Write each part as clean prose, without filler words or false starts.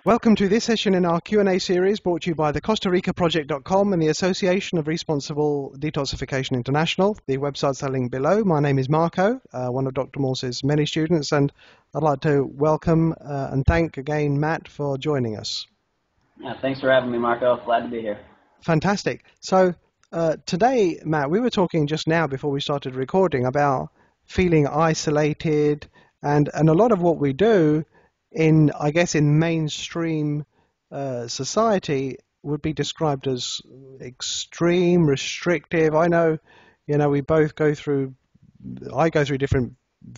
Welcome to this session in our Q&A series brought to you by the Costa Rica Project.com and the Association of Responsible Detoxification International. The websites are linked below. My name is Marco, one of Dr. Morse's many students, and I'd like to welcome and thank again Matt for joining us. Yeah, thanks for having me, Marco. Glad to be here. Fantastic. So today, Matt, we were talking just now before we started recording about feeling isolated, and a lot of what we do in mainstream society would be described as extreme, restrictive. I know, we both I go through different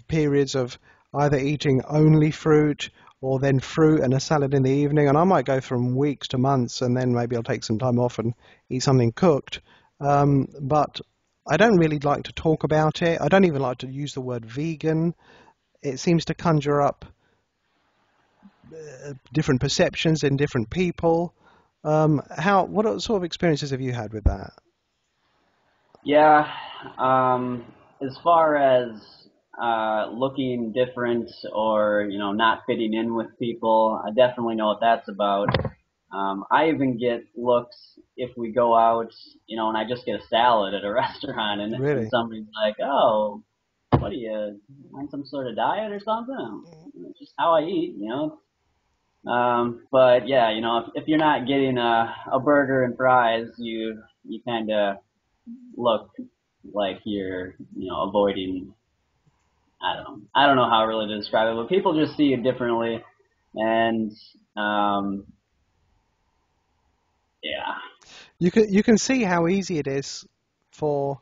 periods of either eating only fruit or then fruit and a salad in the evening, and I might go from weeks to months, and then maybe I'll take some time off and eat something cooked. But I don't really like to talk about it. I don't even like to use the word vegan. It seems to conjure up different perceptions in different people. What sort of experiences have you had with that? Yeah, as far as looking different or, not fitting in with people, I definitely know what that's about. I even get looks if we go out, and I just get a salad at a restaurant and, Really? and somebody's like, oh, what are you, on some sort of diet or something? It's just how I eat, But yeah, if you're not getting a burger and fries, you kind of look like you're, avoiding. I don't know how really to describe it, but people just see it differently, and yeah. You can see how easy it is for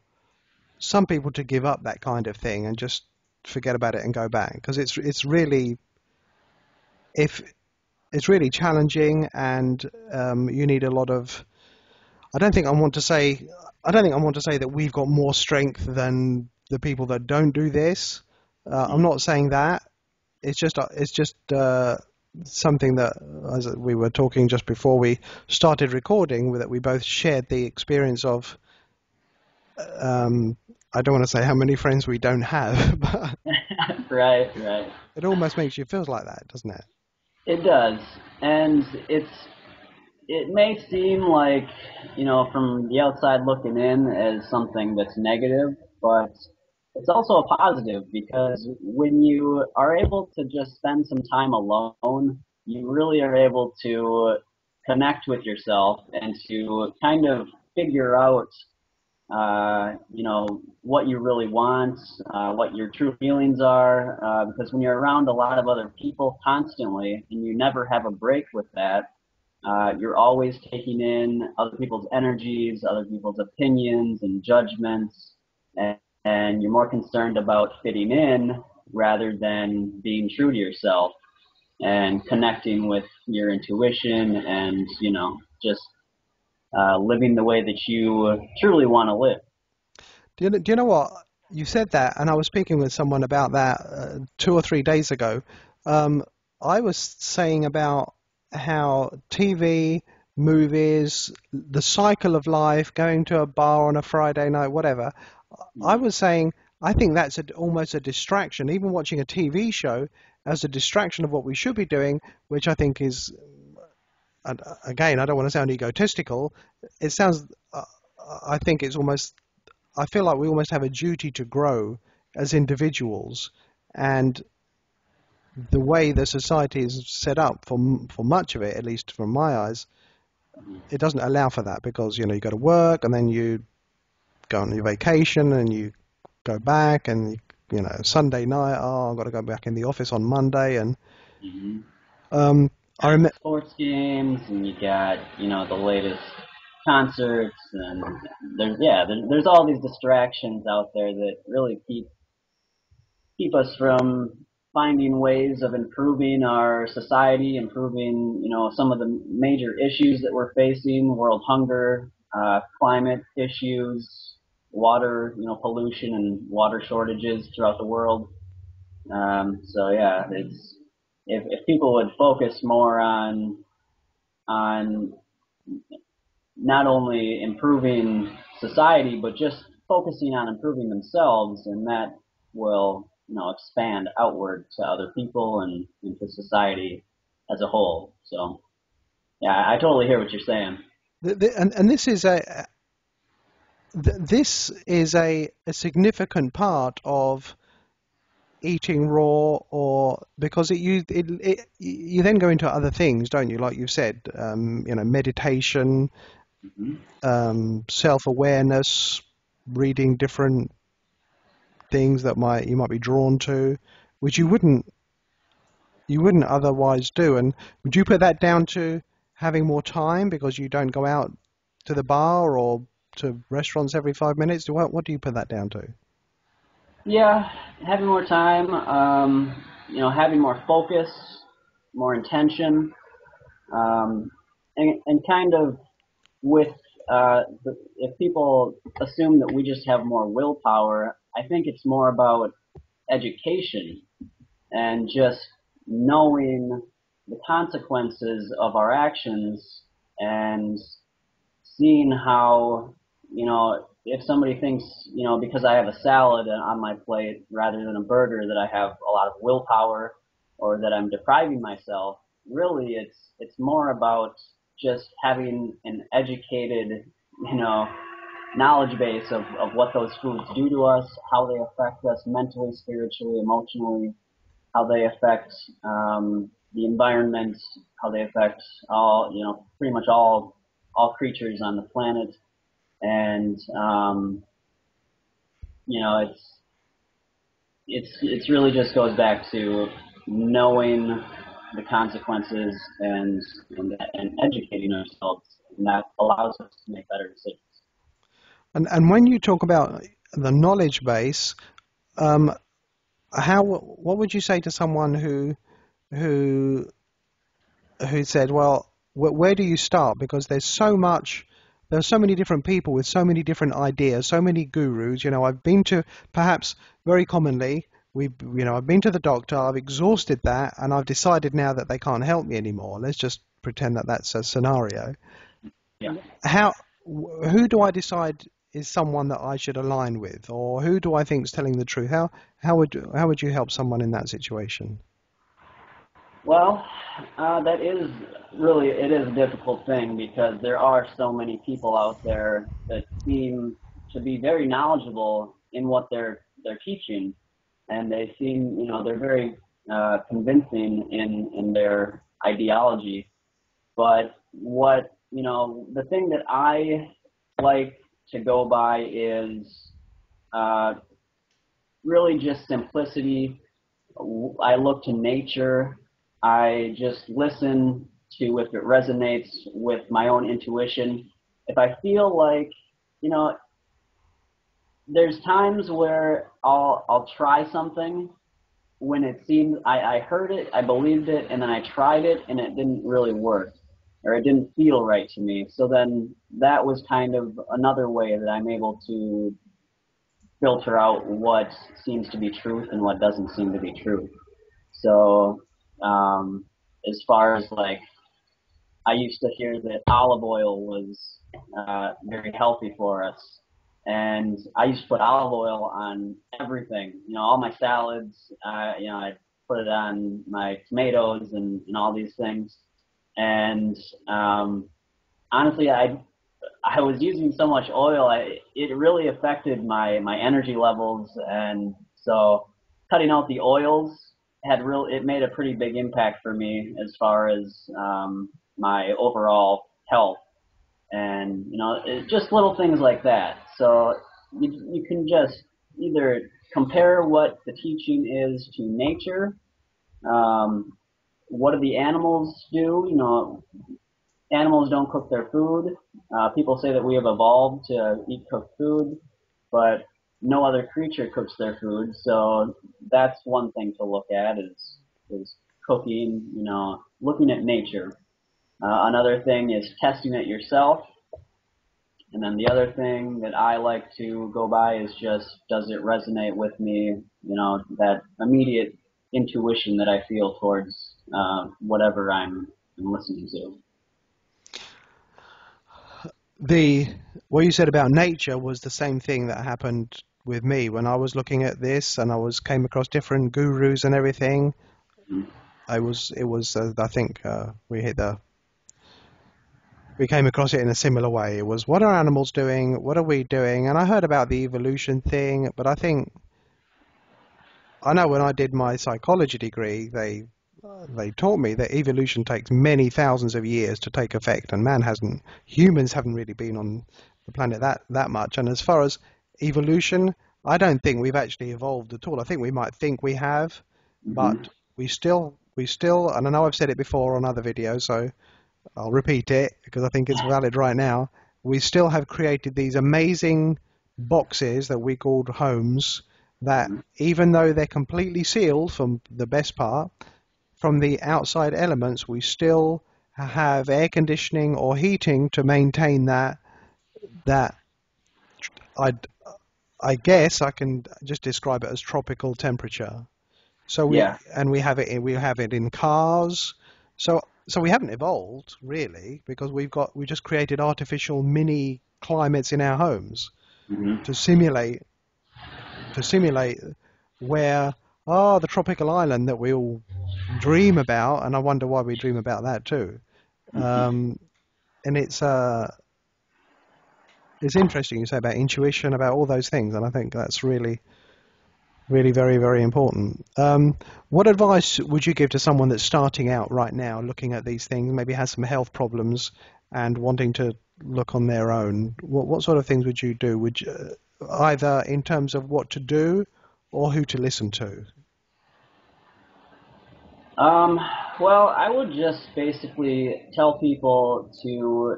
some people to give up that kind of thing and just forget about it and go back, because it's really challenging, and you need a lot of. I don't think I want to say that we've got more strength than the people that don't do this. I'm not saying that. It's just something that, as we were talking just before we started recording, that we both shared the experience of. I don't want to say how many friends we don't have, but Right. It almost makes you feel like that, doesn't it? It does, and it may seem like, from the outside looking in as something that's negative, but it's also a positive, because when you are able to just spend some time alone, you really are able to connect with yourself and to kind of figure out, what you really want, what your true feelings are, because when you're around a lot of other people constantly and you never have a break with that, you're always taking in other people's energies, other people's opinions and judgments, and you're more concerned about fitting in rather than being true to yourself and connecting with your intuition and, just living the way that you truly want to live. Do you know what? You said that, and I was speaking with someone about that 2 or 3 days ago. I was saying about how TV, movies, the cycle of life, going to a bar on a Friday night, whatever. I was saying I think that's almost a distraction. Even watching a TV show as a distraction of what we should be doing, which I think is, again, I don't want to sound egotistical. It sounds, I think it's almost, I feel like we almost have a duty to grow as individuals, and the way the society is set up for much of it, at least from my eyes, it doesn't allow for that, because you go to work and then you go on your vacation and you go back, and Sunday night, I've got to go back in the office on Monday, and I remember sports games, and you got the latest concerts, and there's all these distractions out there that really keep us from finding ways of improving our society, improving some of the major issues that we're facing: world hunger, climate issues, water pollution and water shortages throughout the world. So yeah, it's if people would focus more on not only improving society, but just focusing on improving themselves, and that will expand outward to other people and into society as a whole. So yeah, I totally hear what you're saying. And this is a significant part of eating raw, or because you then go into other things, don't you? Like you've said, meditation, Hmm. self-awareness, reading different things that you might be drawn to, which you wouldn't otherwise do. And would you put that down to having more time because you don't go out to the bar or to restaurants every 5 minutes? What do you put that down to? Yeah, having more time, having more focus, more intention, and kind of with if people assume that we just have more willpower, I think it's more about education and just knowing the consequences of our actions and seeing how, if somebody thinks, because I have a salad on my plate rather than a burger, that I have a lot of willpower or that I'm depriving myself. Really, it's more about just having an educated, you know, knowledge base of what those foods do to us, how they affect us mentally, spiritually, emotionally, how they affect the environment, how they affect all, pretty much all creatures on the planet, and you know, it's really just goes back to knowing the consequences and educating ourselves, and that allows us to make better decisions. And when you talk about the knowledge base, um, what would you say to someone who who said, well, where do you start? Because there's so many different people with so many different ideas, so many gurus. I've been to, perhaps very commonly, I've been to the doctor, I've exhausted that, and I've decided now that they can't help me anymore. Let's just pretend that that's a scenario. Yeah. How, who do I decide is someone that I should align with, or who do I think is telling the truth? How would you help someone in that situation? Well, that is really, it is a difficult thing because there are so many people out there that seem to be very knowledgeable in what they're teaching, and they seem, they're very convincing in their ideology. But the thing that I like to go by is uh, really just simplicity. I look to nature. I just listen to if it resonates with my own intuition. If I feel like, you know, there's times where I'll try something when it seemed I heard it, I believed it, and then I tried it and it didn't really work or it didn't feel right to me. So then that was kind of another way that I'm able to filter out what seems to be truth and what doesn't seem to be truth. So, as far as like, I used to hear that olive oil was very healthy for us, and I used to put olive oil on everything. All my salads. I put it on my tomatoes and all these things. And honestly, I was using so much oil, it really affected my energy levels, and so cutting out the oils it made a pretty big impact for me as far as my overall health, and it's just little things like that. So you can just either compare what the teaching is to nature. Um, what do the animals do? Animals don't cook their food. People say that we have evolved to eat cooked food, but no other creature cooks their food. So that's one thing to look at is cooking. Looking at nature. Another thing is testing it yourself. And then the other thing that I like to go by is just, does it resonate with me? That immediate intuition that I feel towards whatever I'm listening to. The What you said about nature was the same thing that happened with me when I was looking at this, and came across different gurus and everything. I think we came across it in a similar way. It was, what are animals doing? What are we doing? And I heard about the evolution thing, but I know when I did my psychology degree, they taught me that evolution takes many thousands of years to take effect, and humans haven't really been on the planet that much. And as far as evolution, I don't think we've actually evolved at all. I think we might think we have, Hmm. but we still, and I know I've said it before on other videos, so I'll repeat it because I think it's valid right now. We still have created these amazing boxes that we called homes that, Hmm. even though they're completely sealed from the best part, from the outside elements, we still have air conditioning or heating to maintain that I I guess I can just describe it as tropical temperature. So Yeah. we have it in cars. So we haven't evolved really, because we just created artificial mini climates in our homes Hmm. to simulate where, the tropical island that we all dream about, and I wonder why we dream about that too. Hmm. Um, and it's interesting you say about intuition, about all those things, and I think that's really, really very, very important. What advice would you give to someone that's starting out right now, looking at these things, maybe has some health problems and wanting to look on their own? What sort of things would you do? Would you, either in terms of what to do or who to listen to? Um, well, I would just basically tell people to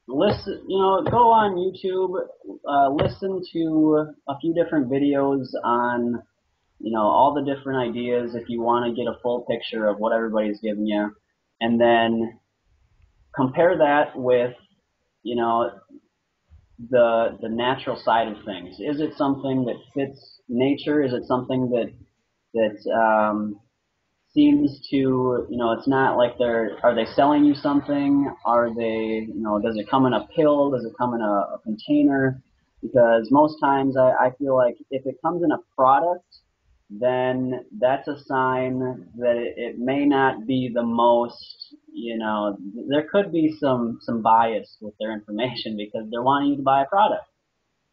listen, go on YouTube, listen to a few different videos on, all the different ideas if you want to get a full picture of what everybody's giving you, and then compare that with, you know, the natural side of things. Is it something that fits nature? Is it something that seems to, it's not like are they selling you something? Are they, does it come in a pill? Does it come in a container? Because most times I feel like if it comes in a product, then that's a sign that it may not be the most, there could be some bias with their information because they're wanting you to buy a product.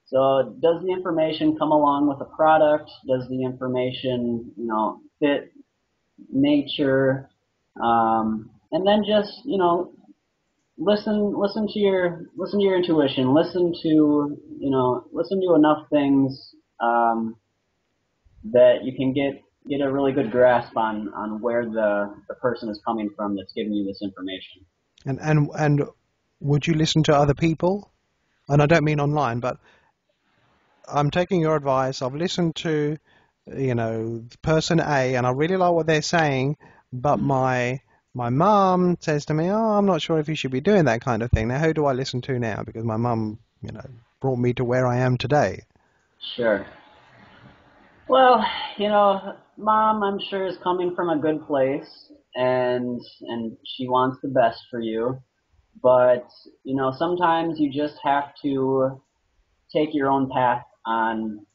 So does the information come along with the product? Does the information, fit nature, and then just listen to your intuition. Listen to enough things that you can get a really good grasp on where the person is coming from that's giving you this information. And would you listen to other people? And I don't mean online, but I'm taking your advice. I've listened to, person A, and I really like what they're saying, but my mum says to me, "Oh, I'm not sure if you should be doing that kind of thing." Now, who do I listen to now? Because my mum, brought me to where I am today. Sure. Well, mom, I'm sure is coming from a good place, and she wants the best for you. But sometimes you just have to take your own path on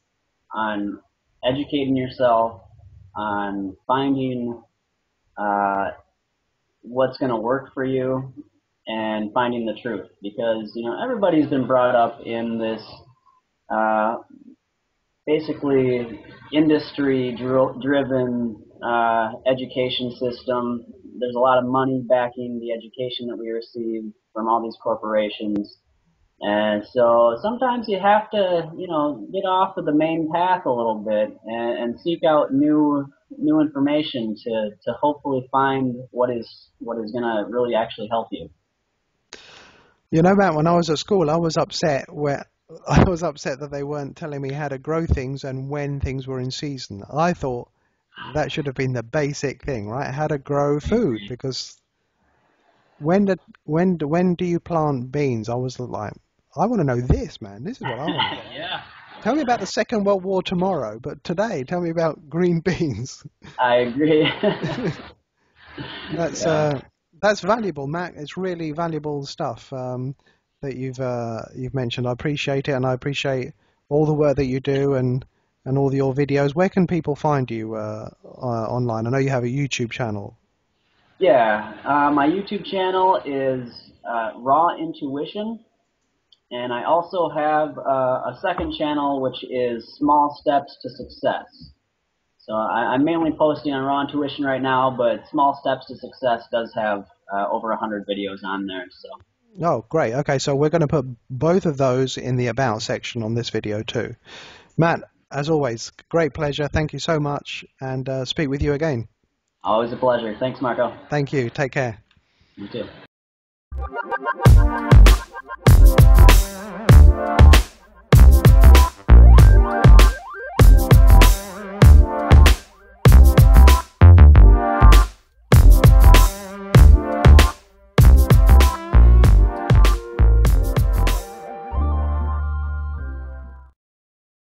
educating yourself, on finding uh, what's going to work for you, and finding the truth. Because everybody's been brought up in this uh, basically industry-driven education system. There's a lot of money backing the education that we receive from all these corporations. And so sometimes you have to, get off of the main path a little bit and seek out new information to hopefully find what is going to really actually help you. Matt, when I was at school, I was upset that they weren't telling me how to grow things and when things were in season. I thought that should have been the basic thing, right? How to grow food, because when do you plant beans? I was like, I want to know this, man. This is what I want to know. Yeah, Tell me about the Second World War tomorrow, but today, tell me about green beans. I agree. That's Yeah. that's valuable, Matt. It's really valuable stuff that you've mentioned. I appreciate it, and I appreciate all the work that you do, and and all your videos. Where can people find you online? I know you have a YouTube channel. Yeah, my YouTube channel is Raw Intuition, and I also have a second channel which is Small Steps to Success. So I'm mainly posting on Raw Intuition right now, but Small Steps to Success does have over 100 videos on there. So. Oh, great. Okay, so we're going to put both of those in the About section on this video too. Matt, as always, great pleasure. Thank you so much, and speak with you again. Always a pleasure. Thanks, Marco. Thank you. Take care. You too.